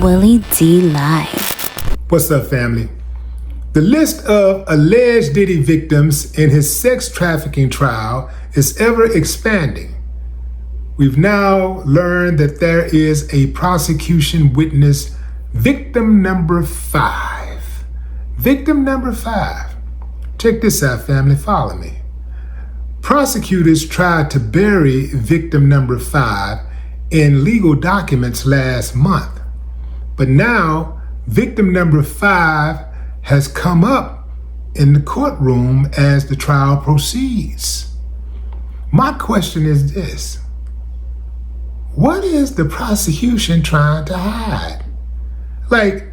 Willie D Live. What's up, family? The list of alleged Diddy victims in his sex trafficking trial is ever expanding. We've now learned that there is a prosecution witness, victim number 5. Victim number 5. Check this out, family. Follow me. Prosecutors tried to bury victim number 5 in legal documents last month, but now victim number 5 has come up in the courtroom as the trial proceeds. My question is this: what is the prosecution trying to hide? Like,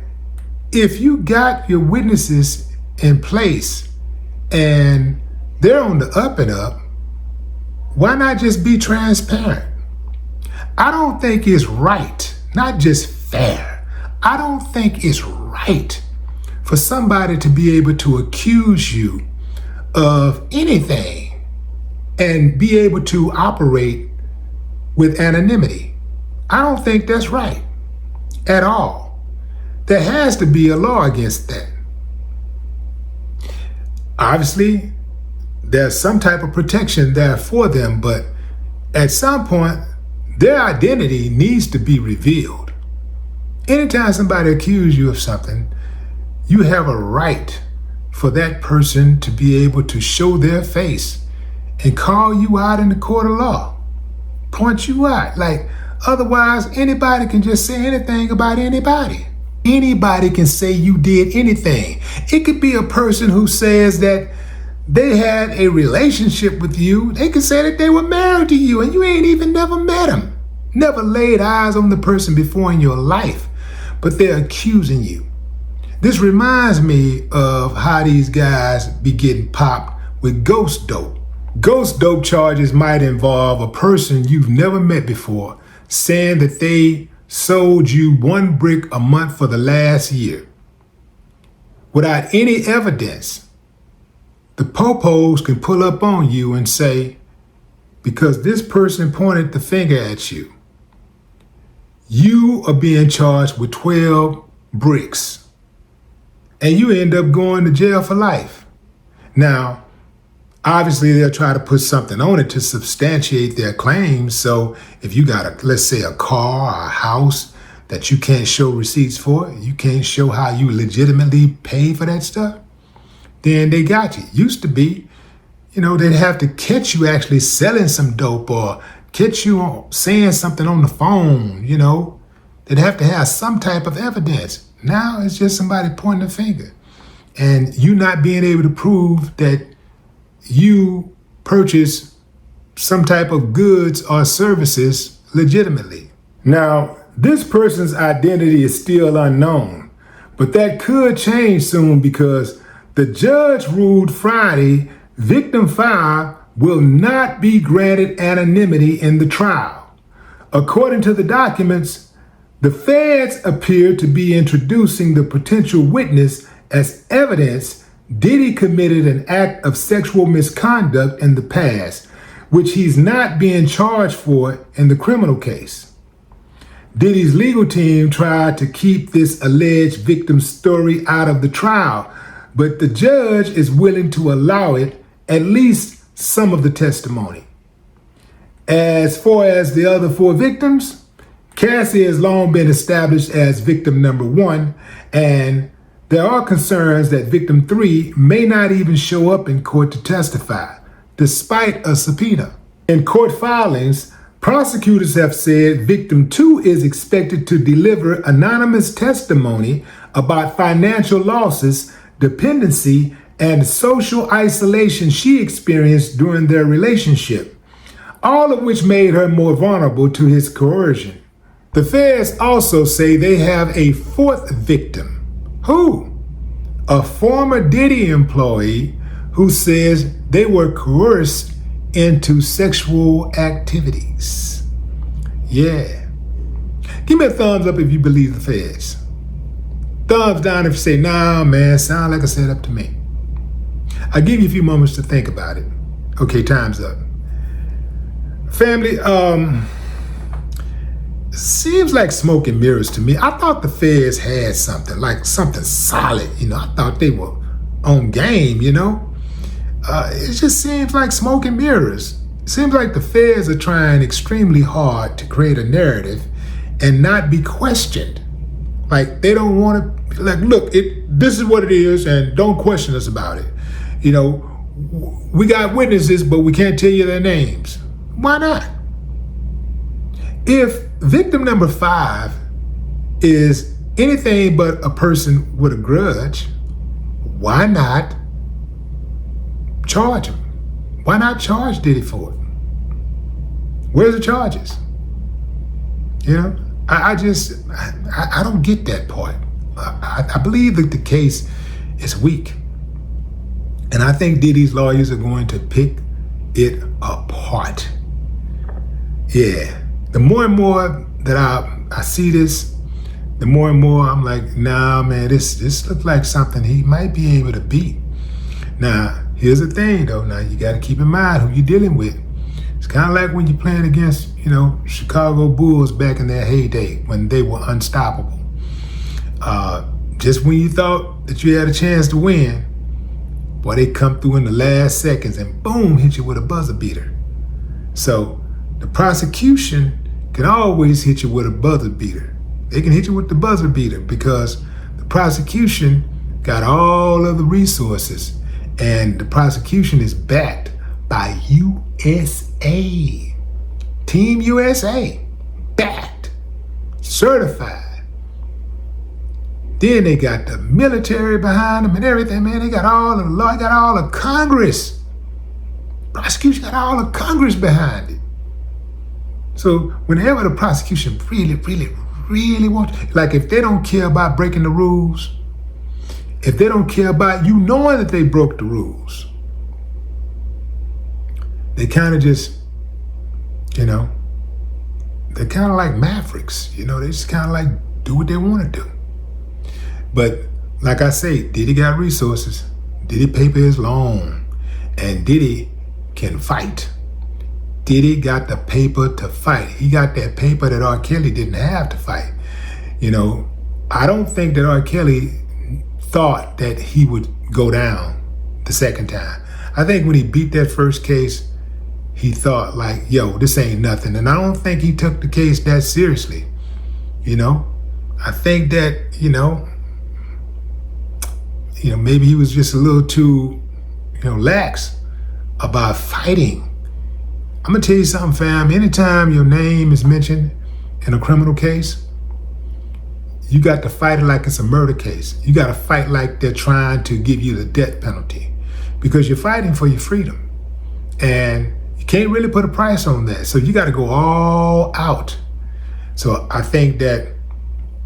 if you got your witnesses in place and they're on the up and up, why not just be transparent? I don't think it's right, not just fair. I don't think it's right for somebody to be able to accuse you of anything and be able to operate with anonymity. I don't think that's right at all. There has to be a law against that. Obviously, there's some type of protection there for them, but at some point, their identity needs to be revealed. Anytime somebody accuses you of something, you have a right for that person to be able to show their face and call you out in the court of law, point you out. Like, otherwise, anybody can just say anything about anybody. Anybody can say you did anything. It could be a person who says that they had a relationship with you. They could say that they were married to you and you ain't even never met them. Never laid eyes on the person before in your life, but they're accusing you. This reminds me of how these guys be getting popped with ghost dope. Ghost dope charges might involve a person you've never met before saying that they sold you 1 brick a month for the last year. Without any evidence, the popos can pull up on you and say, because this person pointed the finger at you, you are being charged with 12 bricks, and you end up going to jail for life. Now, obviously, they'll try to put something on it to substantiate their claims. So if you got, let's say, a car or a house that you can't show receipts for, you can't show how you legitimately paid for that stuff, then they got you. Used to be, they'd have to catch you actually selling some dope or catch you saying something on the phone, They'd have to have some type of evidence. Now it's just somebody pointing a finger and you not being able to prove that you purchased some type of goods or services legitimately. Now, this person's identity is still unknown, but that could change soon because the judge ruled Friday victim 5 will not be granted anonymity in the trial. According to the documents, the feds appear to be introducing the potential witness as evidence Diddy committed an act of sexual misconduct in the past, which he's not being charged for in the criminal case. Diddy's legal team tried to keep this alleged victim's story out of the trial, but the judge is willing to allow it, at least some of the testimony. As far as the other 4 victims, Cassie has long been established as victim number 1, and there are concerns that victim 3 may not even show up in court to testify, despite a subpoena. In court filings, prosecutors have said victim 2 is expected to deliver anonymous testimony about financial losses, dependency, and social isolation she experienced during their relationship, all of which made her more vulnerable to his coercion. The feds also say they have a 4th victim. Who? A former Diddy employee who says they were coerced into sexual activities. Yeah. Give me a thumbs up if you believe the feds. Thumbs down if you say, nah, man, sound like a setup to me. I'll give you a few moments to think about it. Okay, time's up. Family, seems like smoke and mirrors to me. I thought the feds had something, like something solid. I thought they were on game, It just seems like smoke and mirrors. It seems like the feds are trying extremely hard to create a narrative and not be questioned. Like they don't want to, like, look, this is what it is and don't question us about it. We got witnesses, but we can't tell you their names. Why not? If victim number 5 is anything but a person with a grudge, why not charge him? Why not charge Diddy for it? Where's the charges? I don't get that part. I believe that the case is weak. And I think Diddy's lawyers are going to pick it apart. Yeah. The more and more that I see this, the more and more I'm like, nah, man, this looks like something he might be able to beat. Now, here's the thing, though. Now, you got to keep in mind who you're dealing with. It's kind of like when you're playing against, Chicago Bulls back in their heyday when they were unstoppable. Just when you thought that you had a chance to win, boy, they come through in the last seconds and boom, hit you with a buzzer beater. So the prosecution can always hit you with a buzzer beater. They can hit you with the buzzer beater because the prosecution got all of the resources and the prosecution is backed by USA. Team USA. Backed. Certified. Then they got the military behind them and everything, man. They got all of the law, got all of Congress. Prosecution got all of Congress behind it. So whenever the prosecution really wants, like if they don't care about breaking the rules, if they don't care about you knowing that they broke the rules, they kind of just, they're kind of like mavericks, they just kind of like do what they want to do. But like I say, Diddy got resources. Diddy paper is long and Diddy can fight. Diddy got the paper to fight. He got that paper that R. Kelly didn't have to fight. I don't think that R. Kelly thought that he would go down the second time. I think when he beat that first case, he thought like, yo, this ain't nothing. And I don't think he took the case that seriously. I think that, maybe he was just a little too, lax about fighting. I'm gonna tell you something, fam. Anytime your name is mentioned in a criminal case, you got to fight it like it's a murder case. You got to fight like they're trying to give you the death penalty because you're fighting for your freedom. And you can't really put a price on that. So you got to go all out. So I think that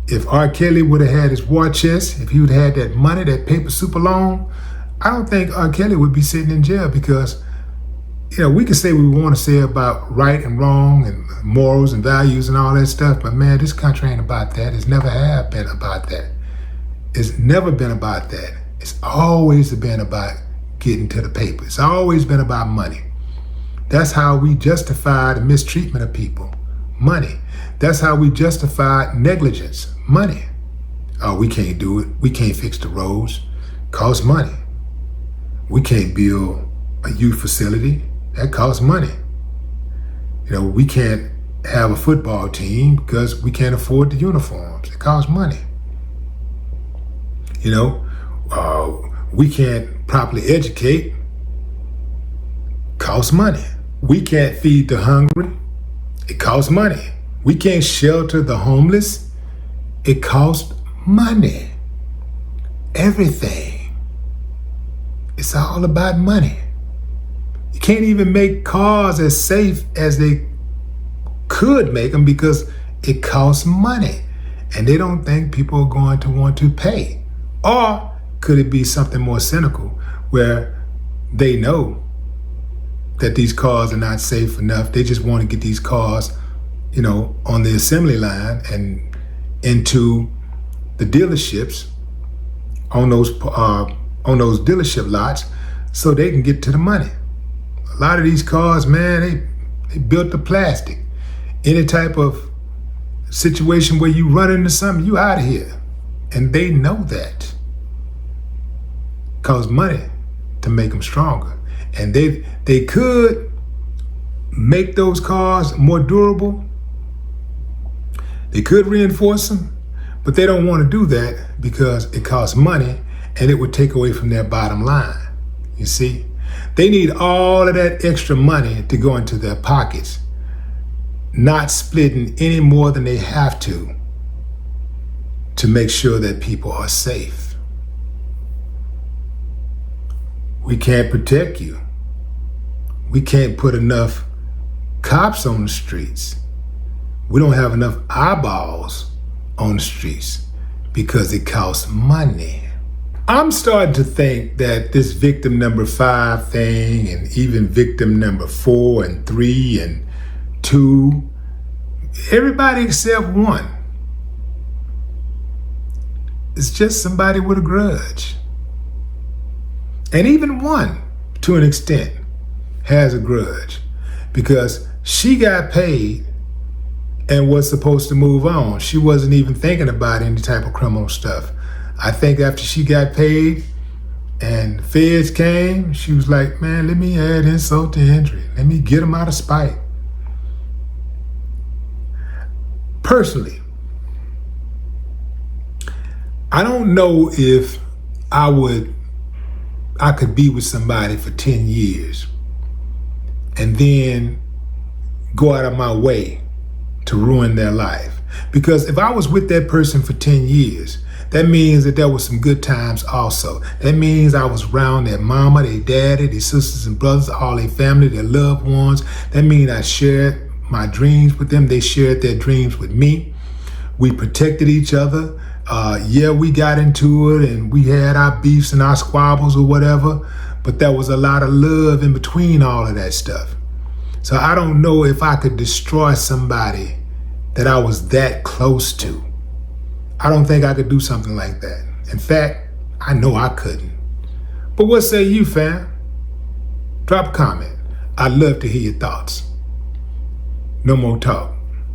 if R. Kelly would have had his war chest, if he would have had that money, that paper super long, I don't think R. Kelly would be sitting in jail because we can say what we want to say about right and wrong and morals and values and all that stuff, but man, this country ain't about that. It's never have been about that. It's never been about that. It's always been about getting to the paper. It's always been about money. That's how we justify the mistreatment of people. Money. That's how we justify negligence. Money. Oh, we can't do it. We can't fix the roads. Costs money. We can't build a youth facility. That costs money. We can't have a football team because we can't afford the uniforms. It costs money. We can't properly educate. Costs money. We can't feed the hungry. It costs money. We can't shelter the homeless. It costs money. Everything. It's all about money. You can't even make cars as safe as they could make them because it costs money. And they don't think people are going to want to pay. Or could it be something more cynical where they know that these cars are not safe enough? They just want to get these cars, on the assembly line and into the dealerships on those dealership lots so they can get to the money. A lot of these cars, man, they built the plastic. Any type of situation where you run into something, you out of here. And they know that. Costs money to make them stronger. And they could make those cars more durable. They could reinforce them, but they don't want to do that because it costs money and it would take away from their bottom line. You see? They need all of that extra money to go into their pockets, not splitting any more than they have to make sure that people are safe. We can't protect you. We can't put enough cops on the streets. We don't have enough eyeballs on the streets because it costs money. I'm starting to think that this victim number 5 thing, and even victim number 4 and 3 and 2, everybody except one, it's just somebody with a grudge. And even one, to an extent, has a grudge because she got paid and was supposed to move on. She wasn't even thinking about any type of criminal stuff. I think after she got paid and the feds came, she was like, man, let me add insult to injury. Let me get them out of spite. Personally, I don't know if I could be with somebody for 10 years and then go out of my way to ruin their life. Because if I was with that person for 10 years, that means that there was some good times also. That means I was around their mama, their daddy, their sisters and brothers, all their family, their loved ones. That means I shared my dreams with them. They shared their dreams with me. We protected each other. Yeah, we got into it and we had our beefs and our squabbles or whatever, but there was a lot of love in between all of that stuff. So I don't know if I could destroy somebody that I was that close to. I don't think I could do something like that. In fact, I know I couldn't. But what say you, fam? Drop a comment. I'd love to hear your thoughts. No more talk.